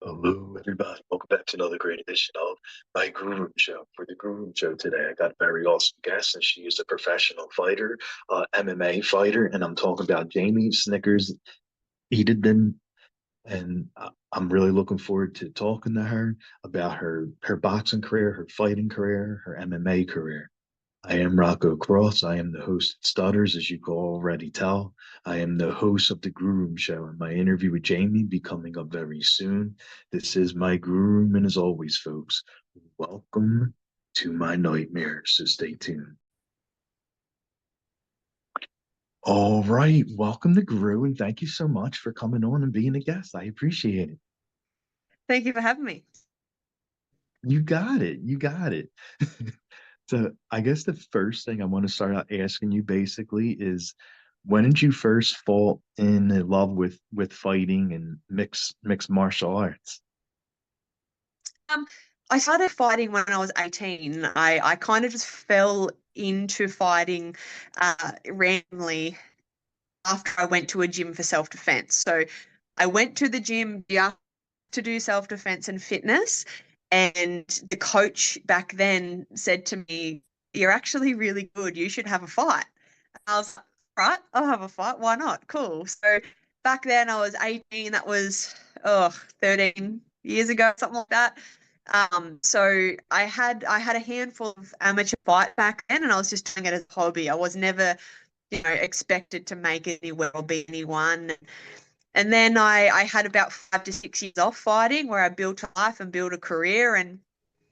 Hello, everybody. Welcome back to another great edition of my Grue Rume Show. For the Grue Rume Show today, I got a very awesome guest, and she is a professional fighter, MMA fighter, and I'm talking about Jamie Snickers Edenden. And I'm really looking forward to talking to her about her boxing career, her fighting career, her MMA career. I am Rocco Cross. I am the host of Stutters, as you can already tell. I am the host of the Grue Rume Show, and my interview with Jamie be coming up very soon. This is my Grue Rume, and as always, folks, welcome to my nightmare. So stay tuned. All right, welcome to Grue, and thank you so much for coming on and being a guest. I appreciate it. Thank you for having me. You got it. You got it. So I guess the first thing I want to start out asking you basically is when did you first fall in love with fighting and mixed martial arts? Um, I started fighting when I was 18. I kind of just fell into fighting randomly after I went to a gym for self-defense. So I went to the gym just to do self-defense and fitness, and the coach back then said to me, "You're actually really good. You should have a fight." I was like, "Right, I'll have a fight. Why not? Cool." So back then I was 18. That was 13 years ago, something like that. So I had a handful of amateur fight back then, and I was just doing it as a hobby. I was never, expected to make it anywhere or be anyone. And then I had about 5 to 6 years off fighting, where I built a life and built a career, and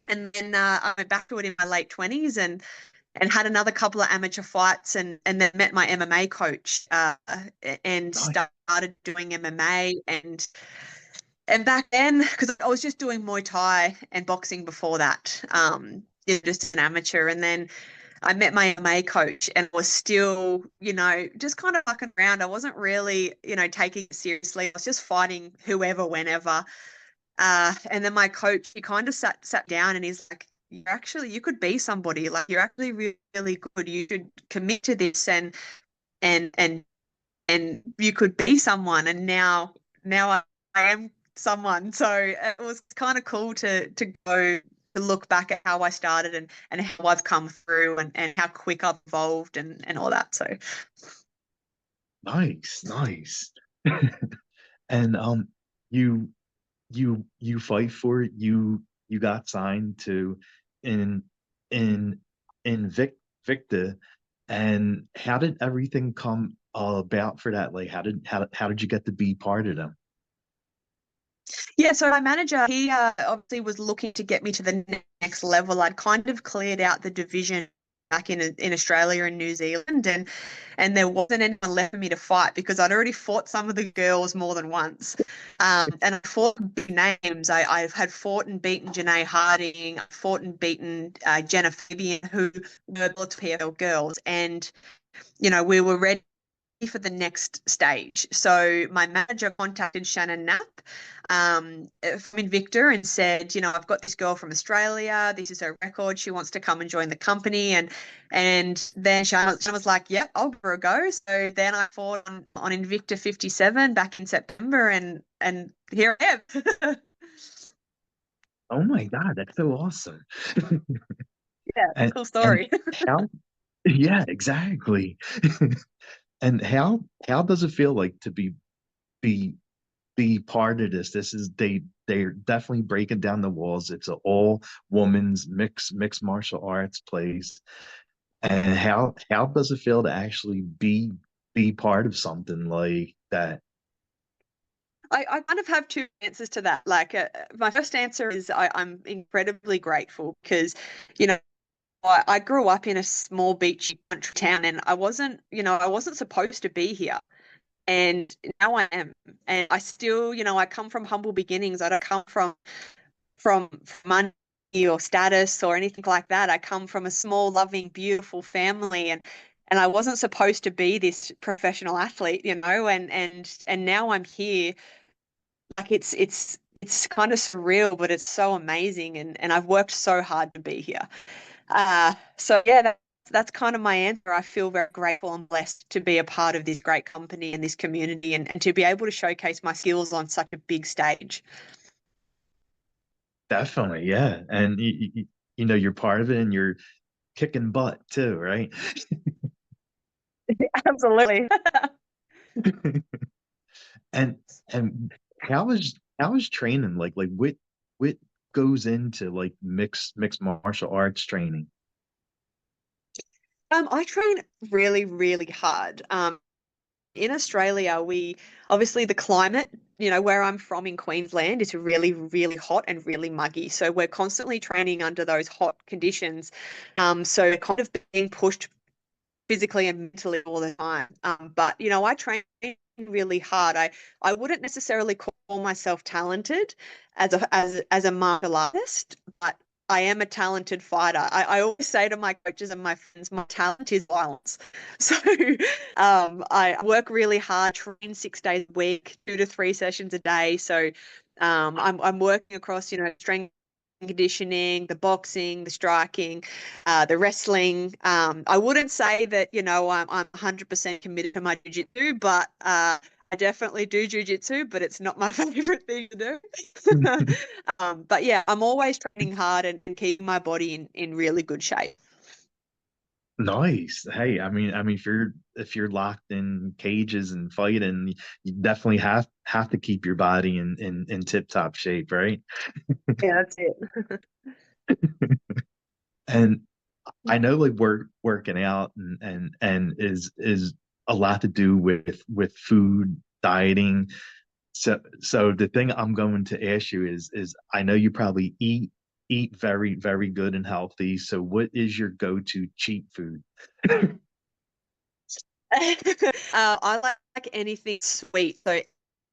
then I went back to it in my late 20s, and had another couple of amateur fights, and then met my MMA coach, and Nice. started doing MMA. And back then, because I was just doing Muay Thai and boxing before that, just an amateur. And then I met my MMA coach and was still, just kind of fucking around. I wasn't really, taking it seriously. I was just fighting whoever, whenever. And then my coach, he kind of sat down, and he's like, you could be somebody. Like, you're actually really, really good. You should commit to this, and and and you could be someone. And now I am someone. So it was kind of cool to go to look back at how I started, and how I've come through, and how quick I've evolved, and all that. So Nice, nice. And you you fight for it. You got signed to in in Invicta, and how did everything come about for that? Like how did you get to be part of them? yeah, so my manager, he obviously was looking to get me to the next level. I'd kind of cleared out the division back in Australia and New Zealand, and there wasn't anyone left for me to fight, because I'd already fought some of the girls more than once. And I fought big names. I've had fought and beaten Janae Harding, I fought and beaten Jenna Fabian, who were both PFL girls, and we were ready for the next stage. So my manager contacted Shannon Knapp, from Invicta, and said, I've got this girl from Australia. This is her record. She wants to come and join the company. And then Shannon was like, "Yep, I'll give her a go." So then I fought on Invicta 57 back in September, and here I am. Oh my God, that's so awesome. Yeah, And cool and story. how yeah, exactly. And how does it feel like to be be part of this? This is they're definitely breaking down the walls. It's an all women's mixed martial arts place. And how does it feel to actually be part of something like that? I kind of have two answers to that. Like, my first answer is I'm incredibly grateful, because, you know, I grew up in a small beachy country town, and I wasn't supposed to be here. And now I am. And I still, I come from humble beginnings. I don't come from money or status or anything like that. I come from a small, loving, beautiful family, and I wasn't supposed to be this professional athlete, and now I'm here. Like, it's kind of surreal, but it's so amazing, and I've worked so hard to be here. So yeah, that's kind of my answer. I feel very grateful and blessed to be a part of this great company and this community, and to be able to showcase my skills on such a big stage. Definitely, yeah. And you know, you're part of it and you're kicking butt too, right? Absolutely. And how is training like what goes into like mixed martial arts training? I train really, really hard. In Australia, we obviously the climate, where I'm from in Queensland, is really, really hot and really muggy. So we're constantly training under those hot conditions. So kind of being pushed physically and mentally all the time. But I train really hard. I wouldn't necessarily call myself talented as a martial artist, but I am a talented fighter. I always say to my coaches and my friends, my talent is violence. So I work really hard, train 6 days a week, 2 to 3 sessions a day. So I'm working across, strength and conditioning, the boxing, the striking, the wrestling. I wouldn't say that, I'm 100% committed to my jiu-jitsu, but I definitely do jiu-jitsu, but it's not my favorite thing to do. But yeah, I'm always training hard and keeping my body in really good shape. Nice. Hey, I mean, if you're locked in cages and fighting, you definitely have to keep your body in tip-top shape, right? Yeah, that's it. And I know like working out and is a lot to do with food, dieting. So the thing I'm going to ask you is I know you probably eat very, very good and healthy. So what is your go-to cheat food? I like anything sweet. So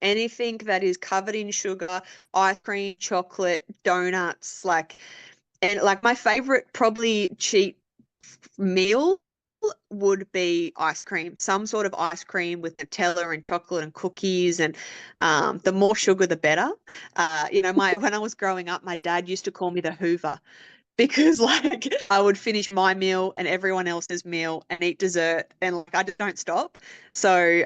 anything that is covered in sugar, ice cream, chocolate, donuts, and like my favorite probably cheat meal would be ice cream, some sort of ice cream with Nutella and chocolate and cookies, and the more sugar, the better. My when I was growing up, my dad used to call me the Hoover because like I would finish my meal and everyone else's meal and eat dessert and like I just don't stop. So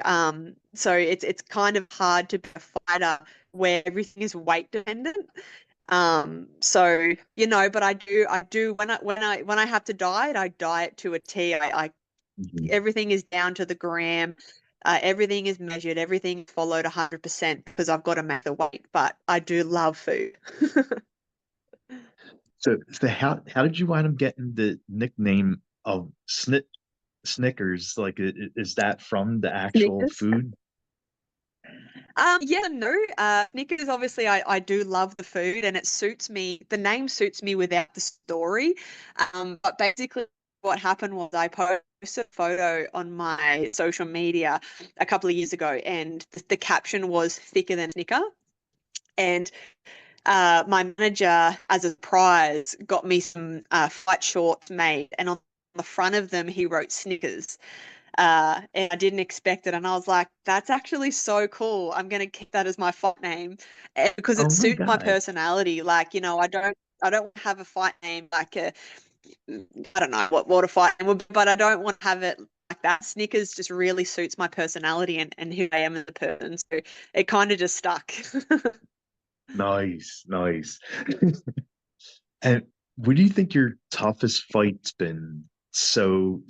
it's kind of hard to be a fighter where everything is weight dependent. So but I do when I have to diet, I diet to a T. I Mhm. everything is down to the gram. Everything is measured, everything followed 100% because I've got to match the weight, but I do love food. So how did you wind up getting the nickname of Snickers? Like, is that from the actual Snickers. food? Yeah, no. Snickers, obviously, I do love the food and it suits me. The name suits me without the story. But basically, what happened was I posted a photo on my social media a couple of years ago, and the caption was thicker than Snicker. And my manager, as a prize, got me some fight shorts made, and on the front of them, he wrote Snickers. And I didn't expect it. And I was like, that's actually so cool. I'm going to keep that as my fight name because Oh it my suits my God. personality. Like, I don't have a fight name like I don't know what a fight name would be, but I don't want to have it like that. Snickers just really suits my personality and who I am as a person. So it kind of just stuck. Nice, nice. And what do you think your toughest fight's been so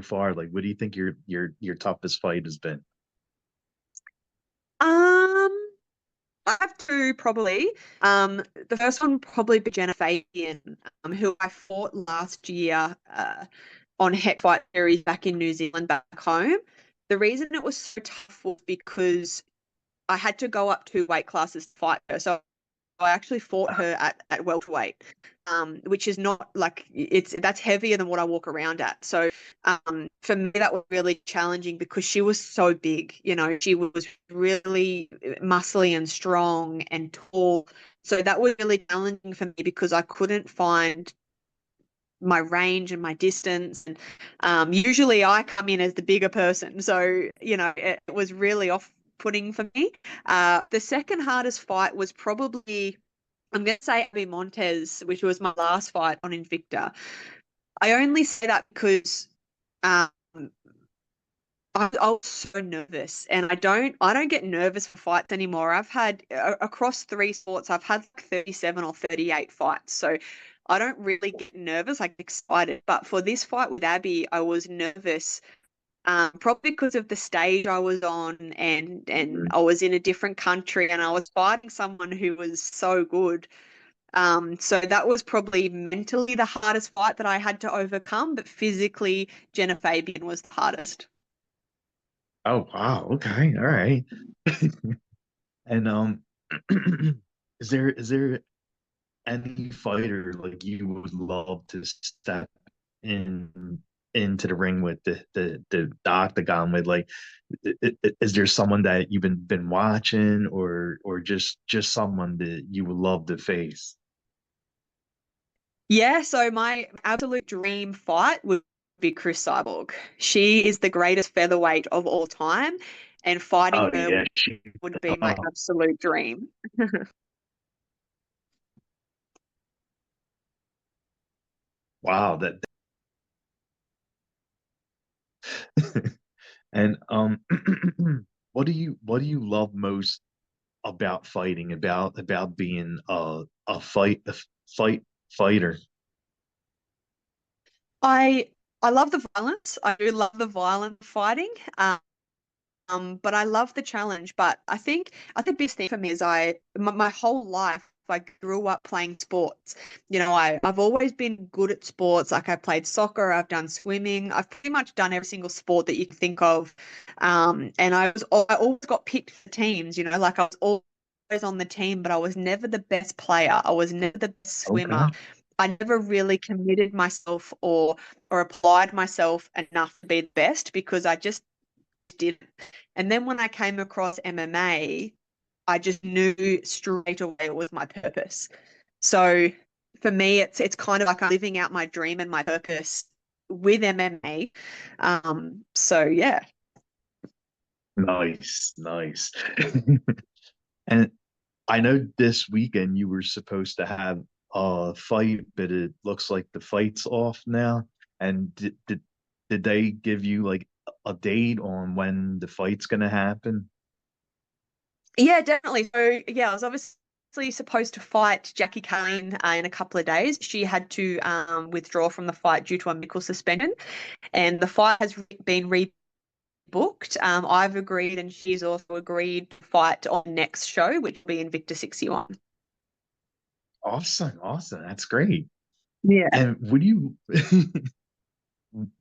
far? Like, what do you think your toughest fight has been? Um, I have two probably. The first one probably be Jenna Fabian, who I fought last year on Heck Fight Series back in New Zealand, back home. The reason it was so tough was because I had to go up 2 weight classes to fight her. So I actually fought her at welterweight, which is not like that's heavier than what I walk around at. So for me, that was really challenging because she was so big. She was really muscly and strong and tall. So that was really challenging for me because I couldn't find my range and my distance. And usually I come in as the bigger person. So, it was really off-putting for me. The second hardest fight was probably, I'm going to say Abby Montez, which was my last fight on Invicta. I only say that because um, I was so nervous, and I don't get nervous for fights anymore. I've had across three sports, I've had like 37 or 38 fights, so I don't really get nervous. I get excited, but for this fight with Abby, I was nervous, probably because of the stage I was on, and Mhm. I was in a different country, and I was fighting someone who was so good. So that was probably mentally the hardest fight that I had to overcome, but physically, Jenna Fabian was the hardest. Oh wow, okay, all right. And is there any fighter like you would love to step in into the ring with the octagon with? Like, is there someone that you've been watching, or just someone that you would love to face? Yeah, so my absolute dream fight would be Chris Cyborg. She is the greatest featherweight of all time, and fighting Oh her yeah, would be my oh absolute dream. wow, and what do you love most about fighting, about being a fight fighter? I I love the violence. I do love the violent fighting. But I love the challenge. But I think the biggest thing for me is my whole life I grew up playing sports. I've always been good at sports. Like I played soccer, I've done swimming, I've pretty much done every single sport that you can think of. And I always got picked for teams. Like I was always on the team, but I was never the best player. I was never the best swimmer. Okay. I never really committed myself or applied myself enough to be the best because I just didn't. And then when I came across MMA, I just knew straight away it was my purpose. So for me, it's kind of like I'm living out my dream and my purpose with MMA. So yeah. Nice, nice. And I know this weekend you were supposed to have a fight, but it looks like the fight's off now. And did they give you like a date on when the fight's gonna happen? Yeah, definitely. So yeah, I was obviously supposed to fight Jackie Kane in a couple of days. She had to withdraw from the fight due to a medical suspension, and the fight has been rebooked. I've agreed, and she's also agreed to fight on next show, which will be Invicta 61. Awesome, awesome. That's great. Yeah. And what do you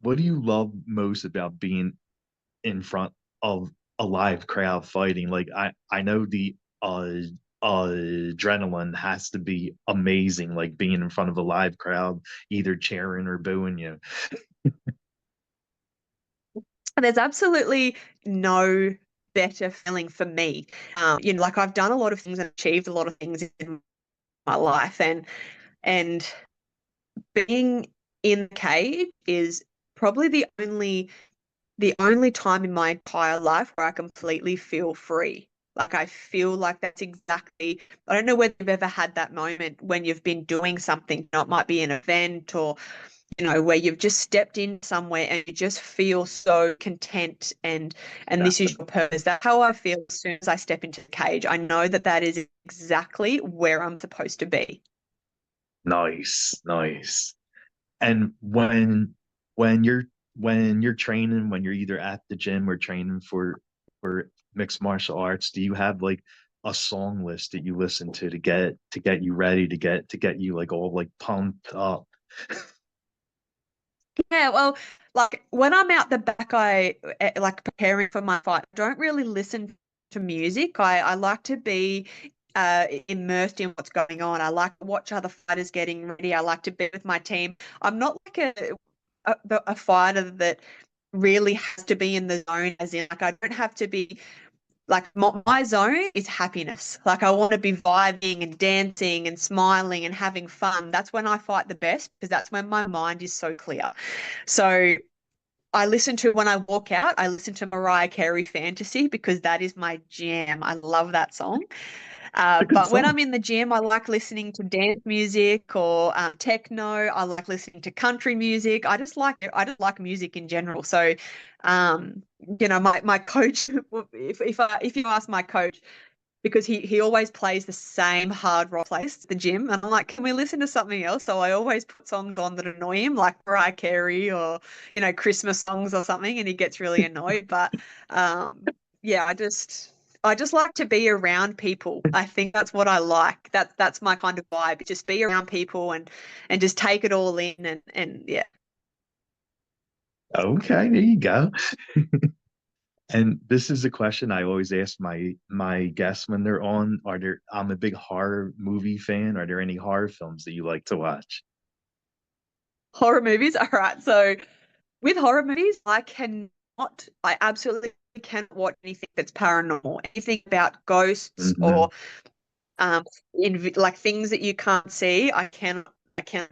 what do you love most about being in front of a live crowd fighting? Like I know the adrenaline has to be amazing, like being in front of a live crowd, either cheering or booing you. There's absolutely no better feeling for me. Like I've done a lot of things and achieved a lot of things in my life, and being in the cage is probably the only time in my entire life where I completely feel free. Like I feel like that's exactly, I don't know whether you've ever had that moment when you've been doing something, it might be an event or, where you've just stepped in somewhere and you just feel so content and this is your purpose. That's how I feel as soon as I step into the cage. I know that that is exactly where I'm supposed to be. Nice, nice. And when you're training, when you're either at the gym or training for mixed martial arts, do you have like a song list that you listen to get you ready, to get you like all like pumped up? Yeah, well, like when I'm out the back, like preparing for my fight, I don't really listen to music. I like to be immersed in what's going on. I like to watch other fighters getting ready. I like to be with my team. I'm not like a fighter that really has to be in the zone, as in like I don't have to be like my zone is happiness. Like I want to be vibing and dancing and smiling and having fun. That's when I fight the best because that's when my mind is so clear. So when I walk out, I listen to Mariah Carey Fantasy because that is my jam. I love that song. A good But when song. I'm in the gym, I like listening to dance music or techno. I like listening to country music. I just like music in general. So, my coach, if you ask my coach, because he always plays the same hard rock playlist at the gym, and I'm like, can we listen to something else? So I always put songs on that annoy him, like Mariah Carey or Christmas songs or something, and he gets really annoyed. But yeah, I just like to be around people. I think that's what I like. That's my kind of vibe. Just be around people and just take it all in and yeah. Okay, there you go. And this is a question I always ask my guests when they're on. I'm a big horror movie fan. Are there any horror films that you like to watch? Horror movies. All right. So with horror movies, I absolutely cannot watch anything that's paranormal, anything about ghosts Hmm. or like things that you can't see. I can't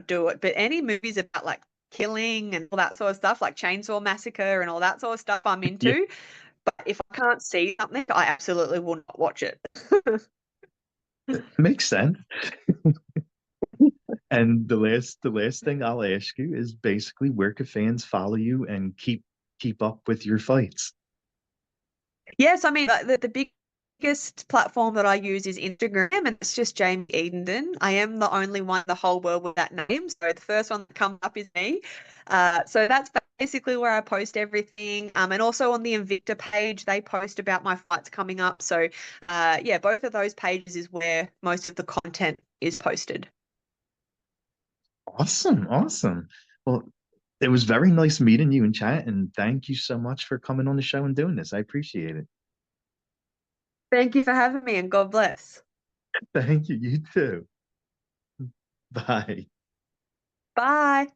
do it. But any movies about like killing and all that sort of stuff, like Chainsaw Massacre and all that sort of stuff, I'm Yeah, into. But if I can't see something, I absolutely will not watch it. makes sense. And the last thing I'll ask you is basically where can fans follow you and keep up with your fights? Yes, I mean the biggest platform that I use is Instagram, and it's just Jamie Edenden. I am the only one in the whole world with that name, so the first one that comes up is me. So that's basically where I post everything. And also on the Invicta page, they post about my fights coming up. So yeah, both of those pages is where most of the content is posted. Awesome, awesome. Well, it was very nice meeting you in chat, and thank you so much for coming on the show and doing this. I appreciate it. Thank you for having me, and God bless. Thank you. You too. Bye. Bye.